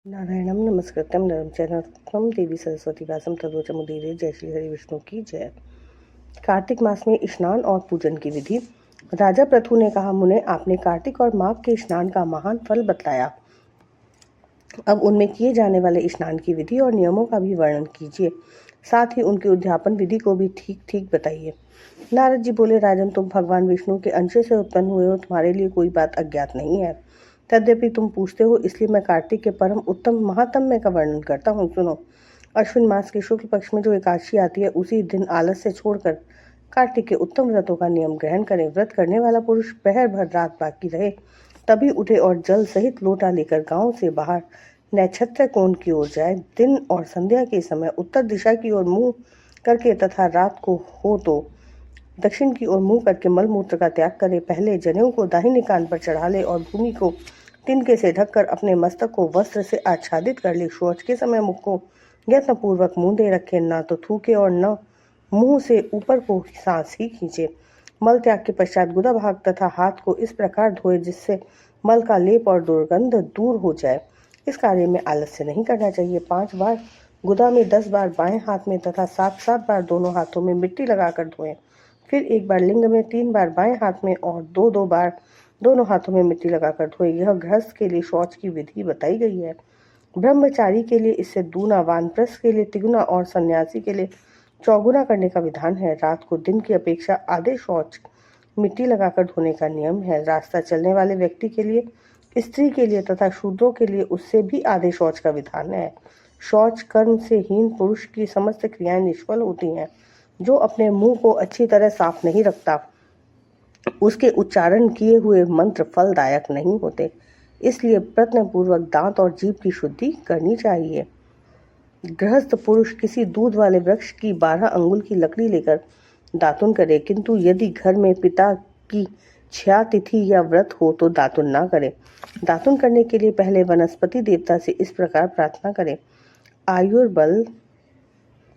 नारायणं नमस्कृत्यं नरं चैव नरोत्तमं देवी सरस्वती व्यासं ततो जयमुदीरये। जय श्री हरि विष्णु की जय। कार्तिक मास में स्नान और पूजन की विधि। राजा पृथु ने कहा, मुने, आपने कार्तिक और माघ के स्नान का महान फल बतलाया, अब उनमें किए जाने वाले स्नान की विधि और नियमों का भी वर्णन कीजिए, साथ ही उनकी उद्यापन विधि को भी ठीक ठीक बताइए। नारद जी बोले, राजन, तुम भगवान विष्णु के अंश से उत्पन्न हुए हो, तुम्हारे लिए कोई बात अज्ञात नहीं है। तद्यपि तुम पूछते हो, इसलिए मैं कार्तिक के परम उत्तम महात्म्य का वर्णन करता हूँ। सुनो। अश्विन मास के शुक्ल पक्ष में जो एकादशी आती है, उसी दिन आलस्य छोड़कर कार्तिक के उत्तम व्रतों का नियम ग्रहण करें। व्रत करने वाला पुरुष पहर भर रात बाकी रहे, तभी उठे और जल सहित लोटा लेकर गांव से बाहर नक्षत्र कोण की ओर जाए। दिन और संध्या के समय उत्तर दिशा की ओर मुंह करके तथा रात को हो तो दक्षिण की ओर मुंह करके मल मूत्र का त्याग करे। पहले जनेऊ को दाहिने कान पर चढ़ा ले और भूमि को तिनके से ढककर अपने मस्तक को वस्त्र से आच्छादित कर ले। शौच के समय मुख को यत्नपूर्वक मूंदे रखे, न तो थूके और न मुंह से ऊपर को सांस ही खींचे। मल त्याग के पश्चात गुदा भाग तथा हाथ को इस प्रकार धोए जिससे मल का लेप और दुर्गंध दूर हो जाए। इस कार्य में आलस्य नहीं करना चाहिए। 5 बार गुदा में, 10 बार बाएं हाथ में तथा 7-7 बार दोनों हाथों में मिट्टी लगाकर धोएं। फिर 1 बार लिंग में, 3 बार बाएं हाथ में और 2-2 बार दोनों हाथों में मिट्टी लगाकर धोएं। यह गृहस्थ के लिए शौच की विधि बताई गई है। ब्रह्मचारी के लिए इससे दूना, वानप्रस्थ के लिए तिगुना और सन्यासी के लिए चौगुना करने का विधान है। रात को दिन की अपेक्षा आधे शौच मिट्टी लगाकर धोने का नियम है। रास्ता चलने वाले व्यक्ति के लिए, स्त्री के लिए तथा शूद्रों के लिए उससे भी आधे शौच का विधान है। शौच कर्म से हीन पुरुष की समस्त क्रियाएं निष्फल होती हैं। जो अपने मुंह को अच्छी तरह साफ नहीं रखता, उसके उच्चारण किए हुए मंत्र फलदायक नहीं होते। इसलिए प्रयत्नपूर्वक दांत और जीभ की शुद्धि करनी चाहिए। गृहस्थ पुरुष किसी दूध वाले वृक्ष की 12 अंगुल की लकड़ी लेकर दातुन करे, किंतु यदि घर में पिता की छया तिथि या व्रत हो तो दातुन ना करे। दातुन करने के लिए पहले वनस्पति देवता से इस प्रकार प्रार्थना करें, आयुर्बल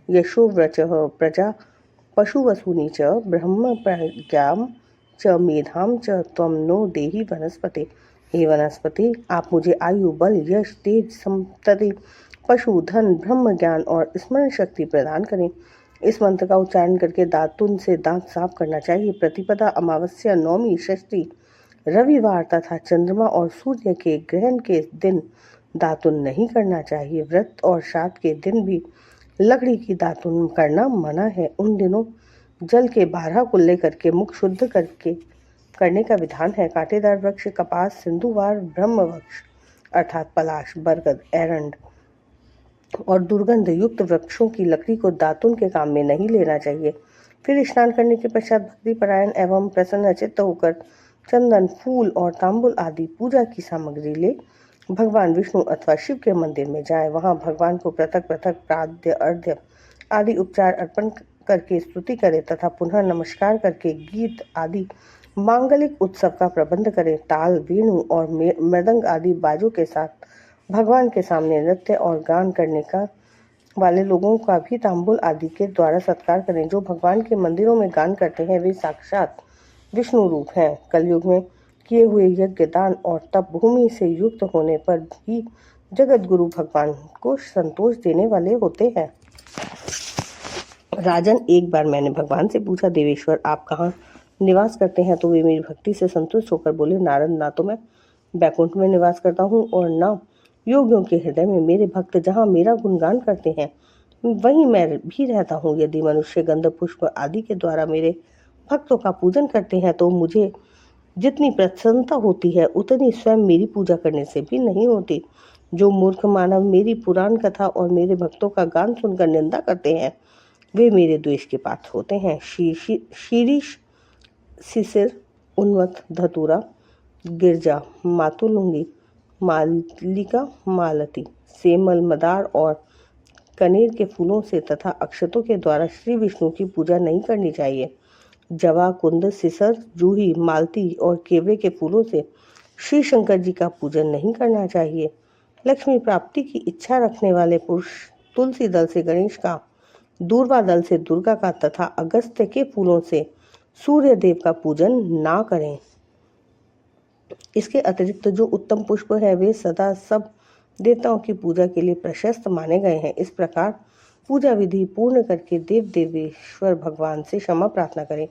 यशोव्रचः प्रजा पशुवसूनि च ब्रह्म प्रज्ञां च मेधां च त्वं नो देहि वनस्पते। हे वनस्पति, आप मुझे आयु, बल, यश, तेज, संतति, पशु, धन, ब्रह्म ज्ञान और स्मरण शक्ति प्रदान करें। इस मंत्र का उच्चारण करके दातुन से दांत साफ करना चाहिए। प्रतिपदा, अमावस्या, नौमी, षष्ठी, रविवार तथा चंद्रमा और सूर्य के ग्रहण के दिन दातुन नहीं करना चाहिए। व्रत और श्राद्ध के दिन भी लकड़ी की दातुन करना मना है। उन दिनों जल के 12 कुल्ले करके मुख शुद्ध करके करने का विधान है। कांटेदार वृक्ष, कपास, सिंधुवार, ब्रह्म वृक्ष अर्थात पलाश, बरगद, एरंड और दुर्गंध युक्त वृक्षों की लकड़ी को दातुन के काम में नहीं लेना चाहिए। फिर स्नान करने के पश्चात भक्ति परायण एवं प्रसन्नचित्त होकर चंदन, फूल और तांबुल आदि पूजा की सामग्री ले भगवान विष्णु अथवा शिव के मंदिर में जाएं। वहां भगवान को पृथक पृथक प्राद्य, अर्घ्य आदि उपचार अर्पण करके स्तुति करें तथा पुनः नमस्कार करके गीत आदि मांगलिक उत्सव का प्रबंध करें। ताल, वेणु और मृदंग आदि बाजों के साथ भगवान के सामने नृत्य और गान करने का वाले लोगों का भी तांबुल आदि के द्वारा सत्कार करें। जो भगवान के मंदिरों में गान करते हैं वे साक्षात विष्णु रूप हैं। कलयुग में किए हुए यज्ञ, दान और तप भूमि से युक्त होने पर भी जगत गुरु भगवान को संतोष देने वाले होते हैं। राजन, एक बार मैंने भगवान से पूछा, देवेश्वर, आप कहाँ निवास करते हैं? तो वे मेरी भक्ति से संतुष्ट होकर बोले, नारद, ना तो मैं बैकुंठ में निवास करता हूँ और न योगियों के हृदय में। मेरे भक्त जहाँ मेरा गुणगान करते हैं वहीं मैं भी रहता हूँ। यदि मनुष्य गंध, पुष्प आदि के द्वारा मेरे भक्तों का पूजन करते हैं तो मुझे जितनी प्रसन्नता होती है उतनी स्वयं मेरी पूजा करने से भी नहीं होती। जो मूर्ख मानव मेरी पुराण कथा और मेरे भक्तों का गान सुनकर निंदा करते हैं वे मेरे द्वेष के पात्र होते हैं। शीरीष, सिसिर, उन्मत्त, धतूरा, गिरजा, मातुलुंगी, मालिका, मालती, सेमल, मदार और कनेर के फूलों से तथा अक्षतों के द्वारा श्री विष्णु की पूजा नहीं करनी चाहिए। जवा, कुंद, सिसर, जूही, मालती और केवड़े के फूलों से श्री शंकर जी का पूजन नहीं करना चाहिए। लक्ष्मी प्राप्ति की इच्छा रखने वाले पुरुष तुलसी दल से गणेश का, दूर्वा दल से दुर्गा का तथा अगस्त्य के फूलों से सूर्य देव का पूजन ना करें। इसके अतिरिक्त जो उत्तम पुष्प है वे सदा सब देवताओं की पूजा के लिए प्रशस्त माने गए हैं। इस प्रकार पूजा विधि पूर्ण करके देव देवेश्वर भगवान से क्षमा प्रार्थना करें।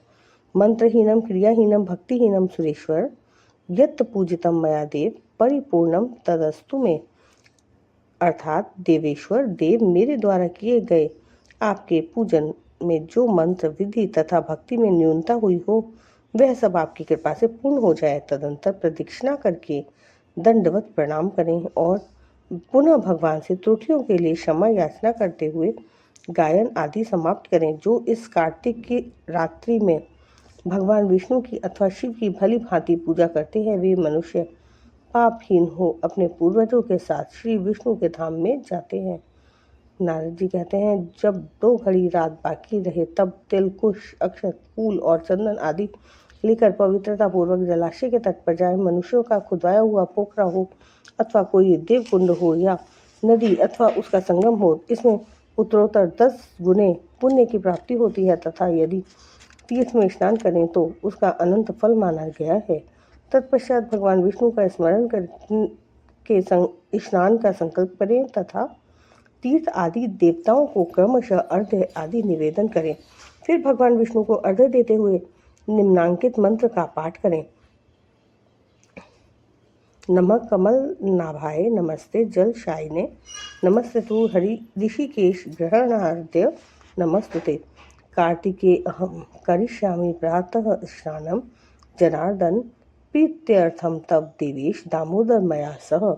मंत्रहीनम क्रियाहीनम भक्तिहीनम सुरेश्वर यत् पूजितम मया देव परिपूर्णम तदस्तु में, अर्थात देवेश्वर देव, मेरे द्वारा किए गए आपके पूजन में जो मंत्र विधि तथा भक्ति में न्यूनता हुई हो वह सब आपकी कृपा से पूर्ण हो जाए। तदंतर प्रदक्षिणा करके दंडवत प्रणाम करें और पुनः भगवान से त्रुटियों के लिए क्षमा याचना करते हुए गायन आदि समाप्त करें। जो इस कार्तिक की रात्रि में भगवान विष्णु की अथवा शिव की भली भांति पूजा करते हैं वे मनुष्य पापहीन हो अपने पूर्वजों के साथ श्री विष्णु के धाम में जाते हैं। नारद जी कहते हैं, जब 2 घड़ी रात बाकी रहे तब तिल, कुश, अक्षत, फूल और चंदन आदि लेकर पवित्रता पूर्वक जलाशय के तट पर जाए। मनुष्यों का खुदवाया हुआ पोखरा हो अथवा कोई देव कुंड हो या नदी अथवा उसका संगम हो, इसमें उत्तरोत्तर 10 गुने पुण्य की प्राप्ति होती है तथा यदि तीर्थ में स्नान करें तो उसका अनंत फल माना गया है। तत्पश्चात भगवान विष्णु का स्मरण करके स्नान का संकल्प करें तथा तीर्थ आदि देवताओं को क्रमशः अर्घ्य आदि निवेदन करें। फिर भगवान विष्णु को अर्घ्य देते हुए निम्नांकित मंत्र का पाठ करें। नमः कमल नाभाय नमस्ते जल शायिने नमस्ते तु हरि ऋषिकेश ग्रहणार्ध्य नमस्तुते। कार्तिके अहम करिष्यामि प्रातः स्नानं जनार्दन प्रीत्यर्थम तब देवेश दामोदर मया सह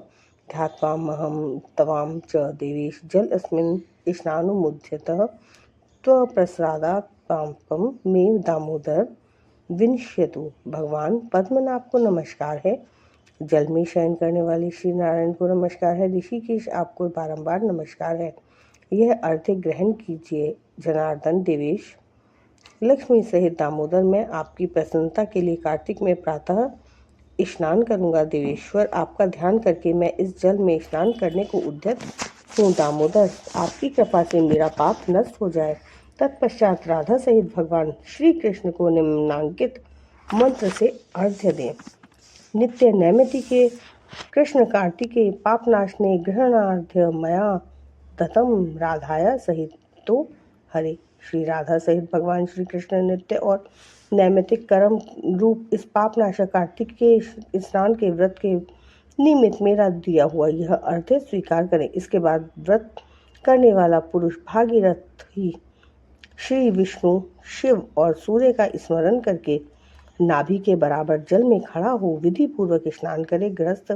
ध्यात्वामहं तवां च देवेश जल अस्मिन् स्नानुमुद्यतः त्वप्रसादात् पापं मे दामोदर विनश्यतु। भगवान पद्मनाभ को नमस्कार है। जल में शयन करने वाले श्री नारायण को नमस्कार है। ऋषिकेश आपको बारंबार नमस्कार है। यह अर्घ्य ग्रहण कीजिए। जनार्दन देवेश लक्ष्मी सहित दामोदर, मैं आपकी प्रसन्नता के लिए कार्तिक में प्रातः स्नान करूंगा। देवेश्वर, आपका ध्यान करके मैं इस जल में स्नान करने को उद्यत हूँ। दामोदर, आपकी कृपा से मेरा पाप नष्ट हो जाए। तत्पश्चात राधा सहित भगवान श्री कृष्ण को निम्नांकित मंत्र से अर्घ्य दें। नित्य नैमिति के कृष्ण कार्तिके पापनाशने ग्रहणार्घ्य मया दत्तम राधाया सहित तो हरे। श्री राधा सहित भगवान श्री कृष्ण नित्य और नैमितिक कर्म रूप इस पापनाशक कार्तिक के स्नान के व्रत के निमित्त मेरा दिया हुआ यह अर्घ्य स्वीकार करें। इसके बाद व्रत करने वाला पुरुष भागीरथ ही श्री विष्णु, शिव और सूर्य का स्मरण करके नाभि के बराबर जल में खड़ा हो विधि पूर्वक स्नान करे। गृहस्थ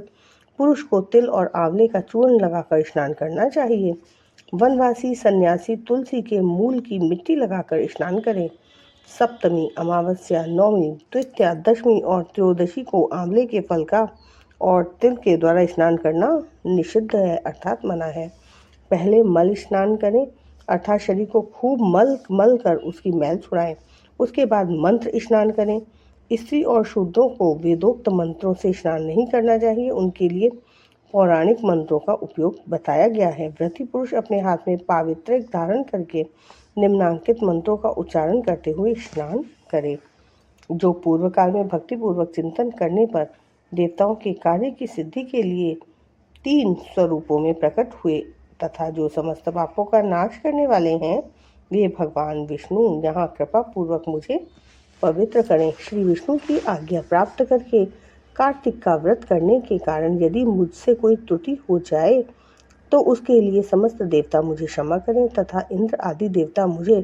पुरुष को तिल और आंवले का चूर्ण लगाकर स्नान करना चाहिए। वनवासी सन्यासी तुलसी के मूल की मिट्टी लगाकर स्नान करें। सप्तमी, अमावस्या, नौमी, द्वितीया, दशमी और त्रयोदशी को आंवले के फल का और तिल के द्वारा स्नान करना निषिद्ध है, अर्थात मना है। पहले मल स्नान करें, अर्थात शरीर को खूब मल कर उसकी मैल छुड़ाएं। उसके बाद मंत्र स्नान करें। स्त्री और शूद्रों को वेदोक्त मंत्रों से स्नान नहीं करना चाहिए, उनके लिए पौराणिक मंत्रों का उपयोग बताया गया है। व्रती पुरुष अपने हाथ में पावित्र्य धारण करके निम्नांकित मंत्रों का उच्चारण करते हुए स्नान करे, जो पूर्व काल में भक्ति पूर्वक चिंतन करने पर देवताओं के कार्य की सिद्धि के लिए 3 स्वरूपों में प्रकट हुए तथा जो समस्त पापों का नाश करने वाले हैं वे भगवान विष्णु यहाँ कृपा पूर्वक मुझे पवित्र करें। श्री विष्णु की आज्ञा प्राप्त करके कार्तिक का व्रत करने के कारण यदि मुझसे कोई त्रुटि हो जाए तो उसके लिए समस्त देवता मुझे क्षमा करें तथा इंद्र आदि देवता मुझे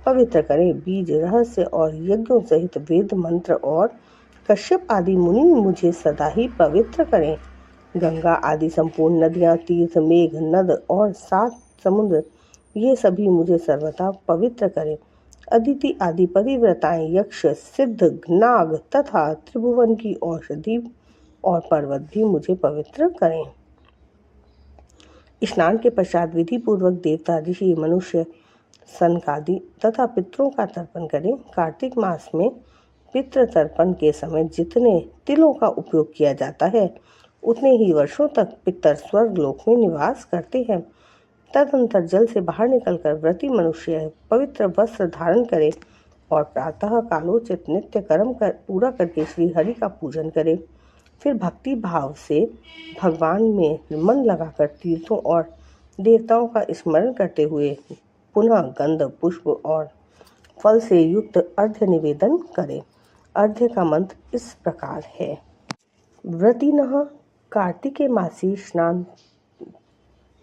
पवित्र करें। बीज, रहस्य और यज्ञों सहित वेद मंत्र और कश्यप आदि मुनि मुझे सदा ही पवित्र करें। गंगा आदि संपूर्ण नदियाँ, तीर्थ, मेघ, नद और 7 समुद्र ये सभी मुझे सर्वथा पवित्र करें। अदिति आदि पतिव्रताएं, यक्ष, सिद्ध, नाग तथा त्रिभुवन की औषधि और पर्वत भी मुझे पवित्र करें। स्नान के पश्चात विधि पूर्वक देवता, ऋषि, मनुष्य, सनकादि तथा पितरों का तर्पण करें। कार्तिक मास में पितृ तर्पण के समय जितने तिलों का उपयोग किया जाता है उतने ही वर्षों तक पितर स्वर्ग लोक में निवास करते हैं। तदंतर जल से बाहर निकलकर व्रती मनुष्य पवित्र वस्त्र धारण करे और प्रातः कालोचित नित्य कर्म पूरा करके श्री हरि का पूजन करे। फिर भक्ति भाव से भगवान में मन लगाकर तीर्थों और देवताओं का स्मरण करते हुए पुनः गंध, पुष्प और फल से युक्त अर्घ्य निवेदन करें। अर्घ्य का मंत्र इस प्रकार है। व्रतिनः कार्तिके मासी स्नान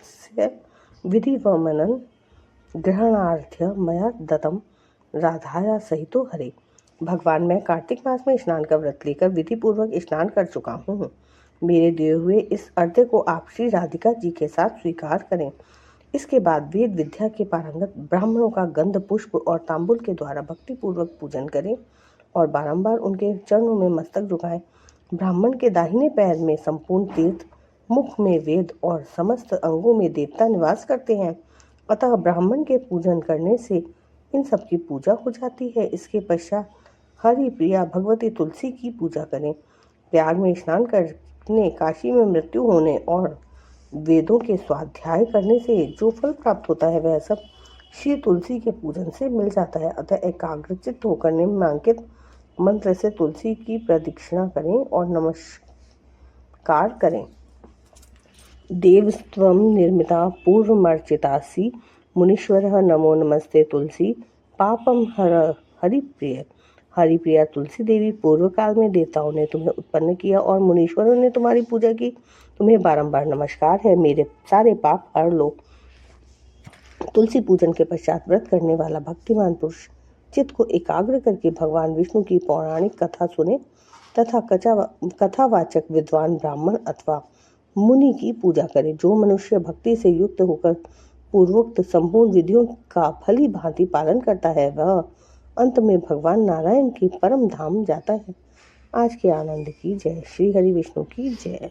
से विधि व मनन ग्रहणार्थ्य मया दत्तम राधाया सहितो हरे। भगवान, मैं कार्तिक मास में स्नान का व्रत लेकर विधि पूर्वक स्नान कर चुका हूँ। मेरे दिए हुए इस अर्घ्य को आप श्री राधिका जी के साथ स्वीकार करें। इसके बाद वेद विद्या के पारंगत ब्राह्मणों का गंध, पुष्प और तांबुल के द्वारा भक्ति पूर्वक पूजन करें और बारंबार उनके चरणों में मस्तक झुकाएं। ब्राह्मण के दाहिने पैर में संपूर्ण तीर्थ, मुख में वेद और समस्त अंगों में देवता निवास करते हैं, अतः ब्राह्मण के पूजन करने से इन सब की पूजा हो जाती है। इसके पश्चात हरि प्रिया भगवती तुलसी की पूजा करें। प्रयाग में स्नान करने, काशी में मृत्यु होने और वेदों के स्वाध्याय करने से जो फल प्राप्त होता है वह सब श्री तुलसी के पूजन से मिल जाता है। अतः एकाग्रचित्त होकर निम्नांकित मंत्र से तुलसी की प्रदक्षिणा करें और नमस्कार करें। देवस्त्वं निर्मिता पूर्वमर्चितासि मुनीश्वरः नमो नमस्ते तुलसी पापम हर हरिप्रिय। हरिप्रिया तुलसी देवी, पूर्व काल में देवताओं ने तुम्हें उत्पन्न किया और मुनीश्वरों ने तुम्हारी पूजा की। तुम्हें बारंबार नमस्कार है, मेरे सारे पाप हर लो। तुलसी पूजन के पश्चात व्रत करने वाला भक्तिमान पुरुष चित्त को एकाग्र करके भगवान विष्णु की पौराणिक कथा सुने तथा कथावाचक विद्वान ब्राह्मण अथवा मुनि की पूजा करे। जो मनुष्य भक्ति से युक्त होकर पूर्वोक्त संपूर्ण विधियों का भली भांति पालन करता है वह अंत में भगवान नारायण की परम धाम जाता है। आज के आनंद की जय। श्री हरि विष्णु की जय।